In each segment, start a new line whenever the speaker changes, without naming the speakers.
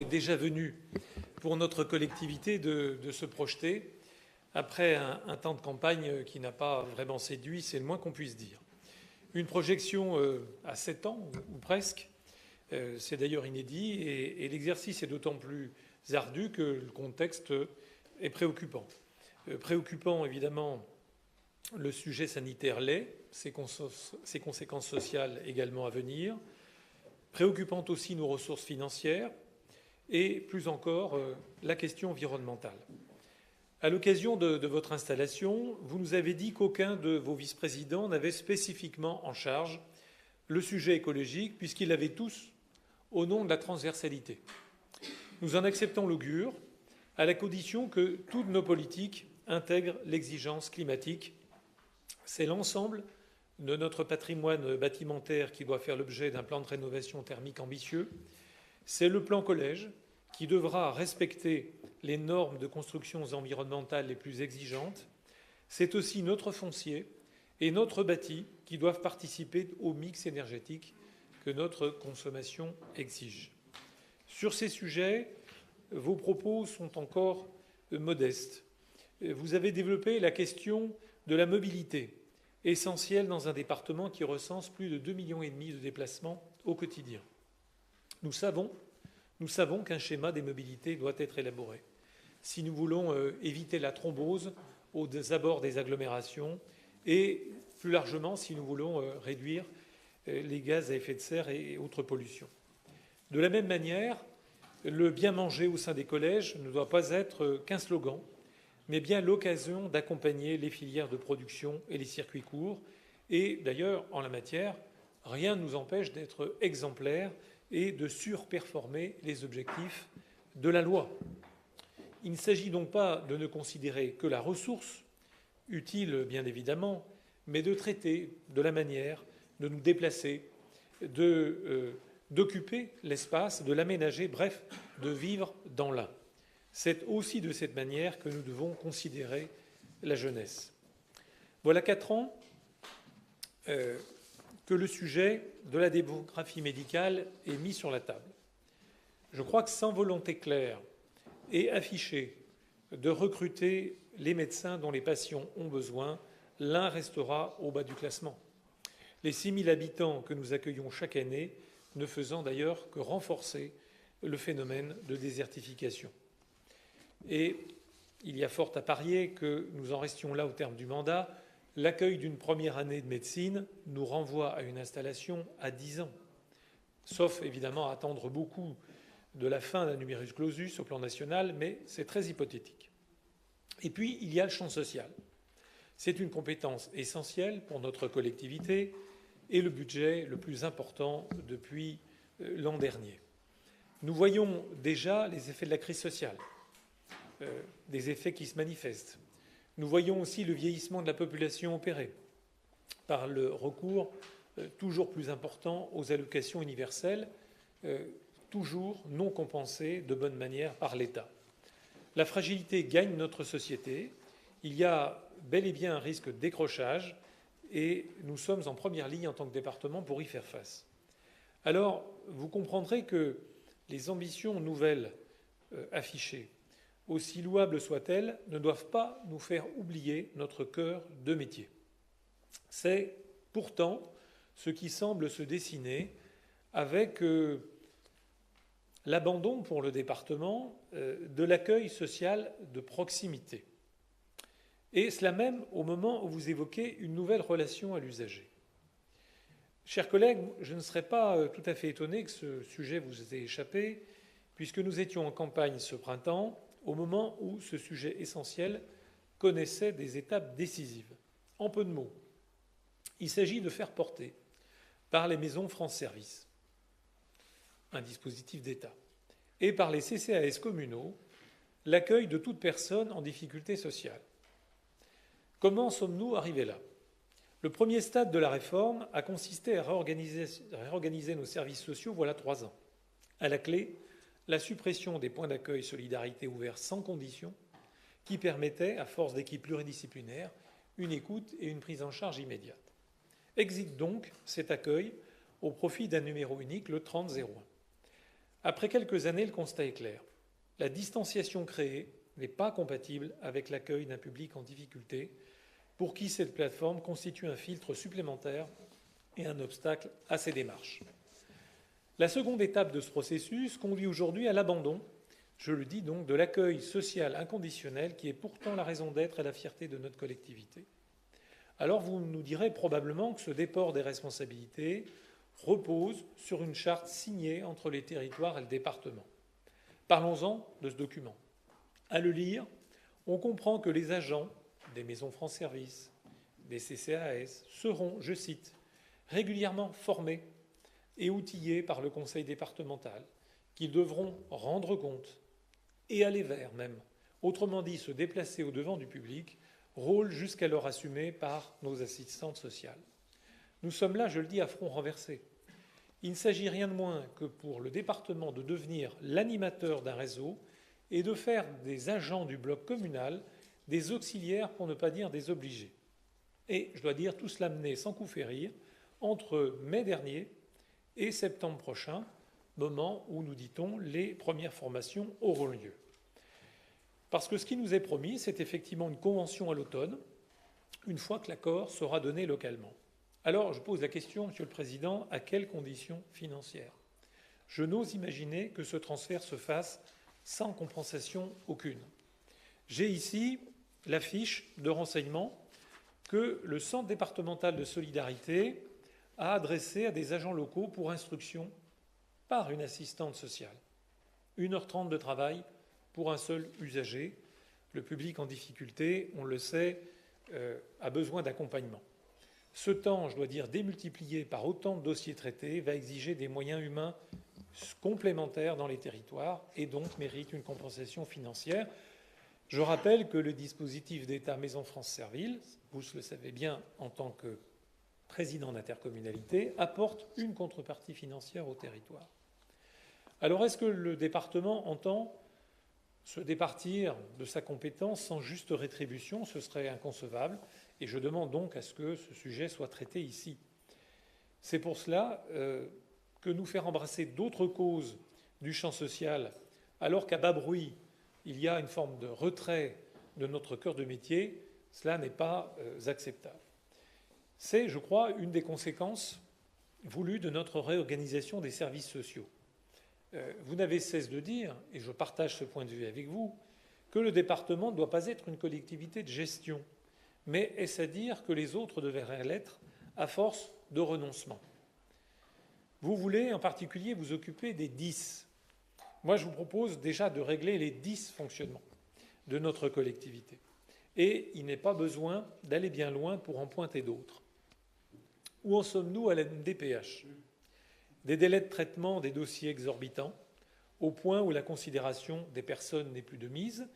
déjà venu pour notre collectivité de se projeter après un temps de campagne qui n'a pas vraiment séduit, c'est le moins qu'on puisse dire. Une projection à 7 ans, ou presque, c'est d'ailleurs inédit, et l'exercice est d'autant plus ardu que le contexte est préoccupant. Préoccupant, évidemment, le sujet sanitaire l'est, ses conséquences sociales également à venir. Préoccupante aussi nos ressources financières et, plus encore, la question environnementale. À l'occasion de votre installation, vous nous avez dit qu'aucun de vos vice-présidents n'avait spécifiquement en charge le sujet écologique, puisqu'ils l'avaient tous au nom de la transversalité. Nous en acceptons l'augure, à la condition que toutes nos politiques intègrent l'exigence climatique. C'est l'ensemble de notre patrimoine bâtimentaire qui doit faire l'objet d'un plan de rénovation thermique ambitieux. C'est le plan collège qui devra respecter les normes de constructions environnementales les plus exigeantes. C'est aussi notre foncier et notre bâti qui doivent participer au mix énergétique que notre consommation exige. Sur ces sujets, vos propos sont encore modestes. Vous avez développé la question de la mobilité, essentielle dans un département qui recense plus de 2,5 millions de déplacements au quotidien. Nous savons qu'un schéma des mobilités doit être élaboré si nous voulons éviter la thrombose aux abords des agglomérations et, plus largement, si nous voulons réduire les gaz à effet de serre et autres pollutions. De la même manière, le bien manger au sein des collèges ne doit pas être qu'un slogan, mais bien l'occasion d'accompagner les filières de production et les circuits courts. Et d'ailleurs, en la matière, rien ne nous empêche d'être exemplaires et de surperformer les objectifs de la loi. Il ne s'agit donc pas de ne considérer que la ressource, utile bien évidemment, mais de traiter de la manière de nous déplacer, d'occuper l'espace, de l'aménager, bref, de vivre dans l'un. C'est aussi de cette manière que nous devons considérer la jeunesse. Voilà 4 ans que le sujet de la démographie médicale est mis sur la table. Je crois que sans volonté claire et affichée de recruter les médecins dont les patients ont besoin, l'un restera au bas du classement. Les 6 000 habitants que nous accueillons chaque année ne faisant d'ailleurs que renforcer le phénomène de désertification. Et il y a fort à parier que nous en restions là au terme du mandat. L'accueil d'une première année de médecine nous renvoie à une installation à 10 ans, sauf évidemment à attendre beaucoup de la fin d'un numerus clausus au plan national, mais c'est très hypothétique. Et puis, il y a le champ social. C'est une compétence essentielle pour notre collectivité et le budget le plus important depuis l'an dernier. Nous voyons déjà les effets de la crise sociale, des effets qui se manifestent. Nous voyons aussi le vieillissement de la population opéré par le recours toujours plus important aux allocations universelles, toujours non compensées de bonne manière par l'État. La fragilité gagne notre société. Il y a bel et bien un risque de décrochage et nous sommes en première ligne en tant que département pour y faire face. Alors, vous comprendrez que les ambitions nouvelles affichées, aussi louables soient-elles, ne doivent pas nous faire oublier notre cœur de métier. C'est pourtant ce qui semble se dessiner avec l'abandon pour le département de l'accueil social de proximité. Et cela même au moment où vous évoquez une nouvelle relation à l'usager. Chers collègues, je ne serais pas tout à fait étonné que ce sujet vous ait échappé, puisque nous étions en campagne ce printemps, au moment où ce sujet essentiel connaissait des étapes décisives. En peu de mots, il s'agit de faire porter par les maisons France Service, un dispositif d'État, et par les CCAS communaux, l'accueil de toute personne en difficulté sociale. Comment sommes-nous arrivés là ? Le premier stade de la réforme a consisté à réorganiser nos services sociaux voilà 3 ans. À la clé, la suppression des points d'accueil solidarité ouverts sans condition, qui permettaient, à force d'équipes pluridisciplinaires, une écoute et une prise en charge immédiate. Exit donc cet accueil au profit d'un numéro unique, le 3001. Après quelques années, le constat est clair. La distanciation créée n'est pas compatible avec l'accueil d'un public en difficulté, pour qui cette plateforme constitue un filtre supplémentaire et un obstacle à ces démarches. La seconde étape de ce processus conduit aujourd'hui à l'abandon, je le dis donc, de l'accueil social inconditionnel qui est pourtant la raison d'être et la fierté de notre collectivité. Alors vous nous direz probablement que ce déport des responsabilités repose sur une charte signée entre les territoires et le département. Parlons-en de ce document. À le lire, on comprend que les agents des maisons France Service, des CCAS seront, je cite, régulièrement formés et outillés par le conseil départemental, qu'ils devront rendre compte et aller vers même, autrement dit se déplacer au-devant du public, rôle jusqu'alors assumé par nos assistantes sociales. Nous sommes là, je le dis, à front renversé. Il ne s'agit rien de moins que pour le département de devenir l'animateur d'un réseau et de faire des agents du bloc communal des auxiliaires, pour ne pas dire des obligés. Et je dois dire, tout cela mené sans coup férir entre mai dernier et septembre prochain, moment où, nous dit-on, les premières formations auront lieu. Parce que ce qui nous est promis, c'est effectivement une convention à l'automne, une fois que l'accord sera donné localement. Alors, je pose la question, Monsieur le Président, à quelles conditions financières? Je n'ose imaginer que ce transfert se fasse sans compensation aucune. J'ai ici la fiche de renseignement que le Centre départemental de solidarité a adressée à des agents locaux pour instruction par une assistante sociale. 1h30 de travail pour un seul usager. Le public en difficulté, on le sait, a besoin d'accompagnement. Ce temps, je dois dire, démultiplié par autant de dossiers traités, va exiger des moyens humains complémentaires dans les territoires et donc mérite une compensation financière. Je rappelle que le dispositif d'État Maison France Serville, vous le savez bien en tant que président d'intercommunalité, apporte une contrepartie financière au territoire. Alors est-ce que le département entend se départir de sa compétence sans juste rétribution? Ce serait inconcevable et je demande donc à ce que ce sujet soit traité ici. C'est pour cela que nous faire embrasser d'autres causes du champ social alors qu'à bas bruit, il y a une forme de retrait de notre cœur de métier, cela n'est pas acceptable. C'est, je crois, une des conséquences voulues de notre réorganisation des services sociaux. Vous n'avez cesse de dire, et je partage ce point de vue avec vous, que le département ne doit pas être une collectivité de gestion. Mais est-ce à dire que les autres devraient l'être à force de renoncement? Vous voulez en particulier vous occuper des 10. Moi, je vous propose déjà de régler les dysfonctionnements de notre collectivité. Et il n'est pas besoin d'aller bien loin pour en pointer d'autres. Où en sommes-nous à la MDPH? Des délais de traitement des dossiers exorbitants, au point où la considération des personnes n'est plus de mise.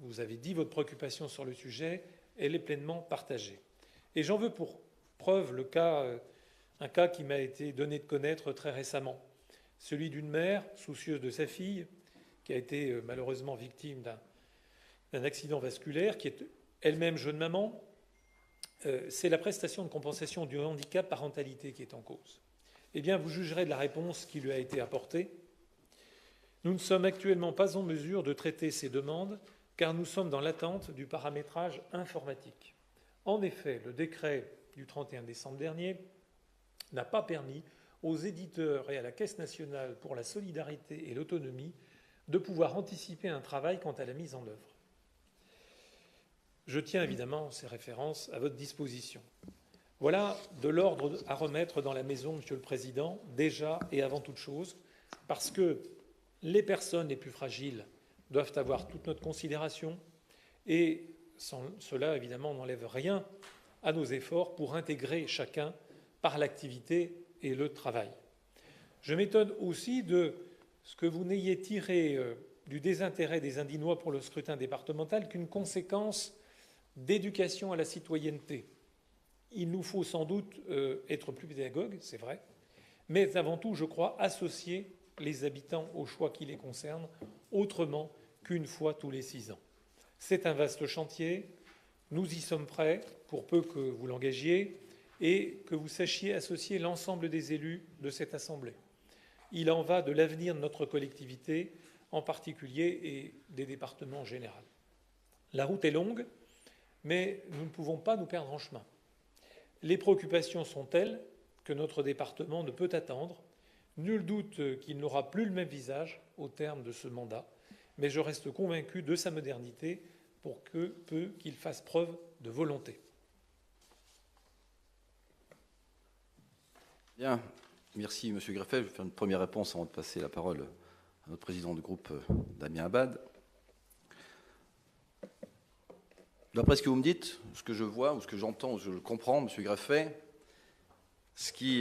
Vous avez dit votre préoccupation sur le sujet, elle est pleinement partagée. Et j'en veux pour preuve un cas qui m'a été donné de connaître très récemment, celui d'une mère soucieuse de sa fille, qui a été malheureusement victime d'un accident vasculaire, qui est elle-même jeune maman. C'est la prestation de compensation du handicap parentalité qui est en cause. Eh bien, vous jugerez de la réponse qui lui a été apportée. Nous ne sommes actuellement pas en mesure de traiter ces demandes, car nous sommes dans l'attente du paramétrage informatique. En effet, le décret du 31 décembre dernier n'a pas permis aux éditeurs et à la Caisse nationale pour la solidarité et l'autonomie de pouvoir anticiper un travail quant à la mise en œuvre. Je tiens évidemment ces références à votre disposition. Voilà de l'ordre à remettre dans la maison, Monsieur le Président, déjà et avant toute chose, parce que les personnes les plus fragiles doivent avoir toute notre considération et cela, évidemment, n'enlève rien à nos efforts pour intégrer chacun par l'activité et le travail. Je m'étonne aussi de ce que vous n'ayez tiré du désintérêt des Indinois pour le scrutin départemental qu'une conséquence d'éducation à la citoyenneté. Il nous faut sans doute être plus pédagogues, c'est vrai, mais avant tout, je crois, associer les habitants aux choix qui les concernent autrement qu'une fois tous les 6 ans. C'est un vaste chantier, nous y sommes prêts, pour peu que vous l'engagiez, et que vous sachiez associer l'ensemble des élus de cette Assemblée. Il en va de l'avenir de notre collectivité en particulier et des départements en général. La route est longue, mais nous ne pouvons pas nous perdre en chemin. Les préoccupations sont telles que notre département ne peut attendre. Nul doute qu'il n'aura plus le même visage au terme de ce mandat, mais je reste convaincu de sa modernité pour peu qu'il fasse preuve de volonté.
Bien, merci M. Greffet. Je vais faire une première réponse avant de passer la parole à notre président du groupe, Damien Abad. D'après ce que vous me dites, ce que je vois, ou ce que j'entends, ou ce que je comprends, M. Greffet, ce qui